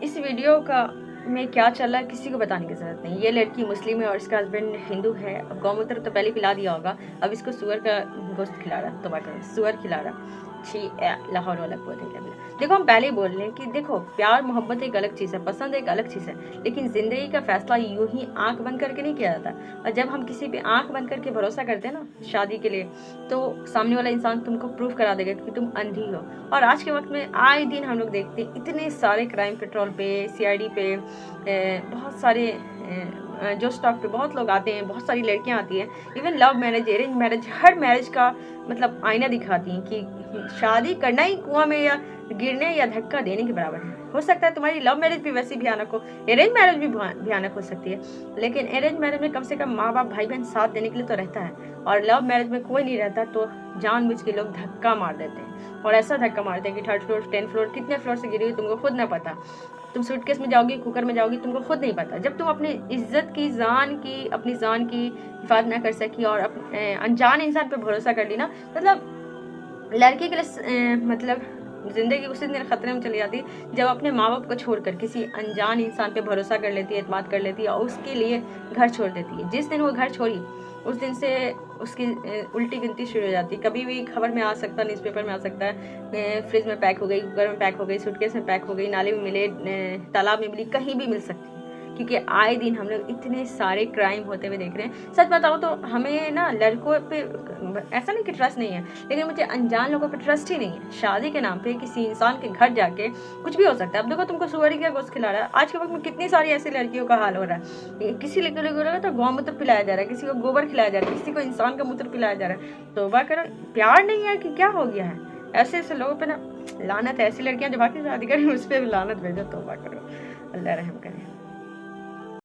इस वीडियो का में क्या चल रहा है किसी को बताने की जरूरत नहीं। ये लड़की मुस्लिम है और इसका हस्बैंड हिंदू है। अब गौमूत्र तो पहले पिला दिया होगा, अब इसको सुअर का गोश्त खिला रहा, तो करो सुअर खिला रहा। छी लाहौर वाला बोल रही। देखो हम पहले ही बोल रहे हैं कि देखो प्यार मोहब्बत एक अलग चीज़ है, पसंद एक अलग चीज़ है, लेकिन ज़िंदगी का फैसला यूं ही आंख बंद करके नहीं किया जाता। और जब हम किसी पे आंख बंद करके भरोसा करते हैं ना शादी के लिए, तो सामने वाला इंसान तुमको प्रूफ करा देगा कि तुम अंधी हो। और आज के वक्त में आए दिन हम लोग देखते हैं इतने सारे क्राइम पेट्रोल पे, सीआईडी पे, बहुत सारे जो स्टॉक पे बहुत लोग आते हैं, बहुत सारी लड़कियां आती हैं, even love marriage, arrange marriage, हर मैरिज का मतलब आईना दिखाती हैं कि शादी करना ही कुआं में या गिरने या धक्का देने के बराबर है। हो सकता है तुम्हारी लव मैरिज भी वैसी भयानक हो, अरेंज मैरिज भी भयानक हो सकती है, लेकिन अरेंज मैरिज में कम से कम माँ बाप भाई बहन साथ देने के लिए तो रहता है, और लव मैरिज में कोई नहीं रहता, तो जानबूझ के लोग धक्का मार देते हैं। और ऐसा धक्का मारते हैं कि 3rd फ्लोर 10th फ्लोर कितने फ्लोर से गिरी हुई तुमको खुद ना पता। तुम सूटकेस में जाओगी, कुकर में जाओगी, तुमको खुद नहीं पता। जब तुम अपनी इज्जत की, अपनी जान की हिफाजत ना कर सकी और अनजान इंसान पे भरोसा कर ली ना, मतलब लड़की के लिए मतलब जिंदगी उसी दिन खतरे में चली जाती है जब अपने माँ बाप को छोड़कर किसी अनजान इंसान पे भरोसा कर लेती है, एतमाद कर लेती है और उसके लिए घर छोड़ देती है। जिस दिन वो घर छोड़ी उस दिन से उसकी उल्टी गिनती शुरू हो जाती है। कभी भी खबर में आ सकता है, न्यूज़पेपर में आ सकता है, फ्रिज में पैक हो गई, कुकर में पैक हो गई, सूटकेस में पैक हो गई, नाले में मिले, तालाब में मिली, कहीं भी मिल सकती है। क्योंकि आए दिन हम लोग इतने सारे क्राइम होते हुए देख रहे हैं। सच बताओ तो हमें ना लड़कों पे ऐसा नहीं कि ट्रस्ट नहीं है, लेकिन मुझे अनजान लोगों पे ट्रस्ट ही नहीं है। शादी के नाम पे किसी इंसान के घर जाके कुछ भी हो सकता है। अब देखो तुमको सुअर का गोश्त खिला रहा है, आज के वक्त में कितनी सारी ऐसी लड़कियों का हाल हो रहा है। किसी लड़की तो गौमूत्र पिलाया जा रहा है, किसी को गोबर खिलाया जा रहा है, किसी को इंसान का मूत्र पिलाया जा रहा है। तौबा करो, प्यार नहीं है कि क्या हो गया है। ऐसे ऐसे लोगों पे ना लानत है। ऐसी लड़कियां जो बाकी शादी करें उस पर भी लानत भेजो। तौबा करो, अल्लाह रहम करे।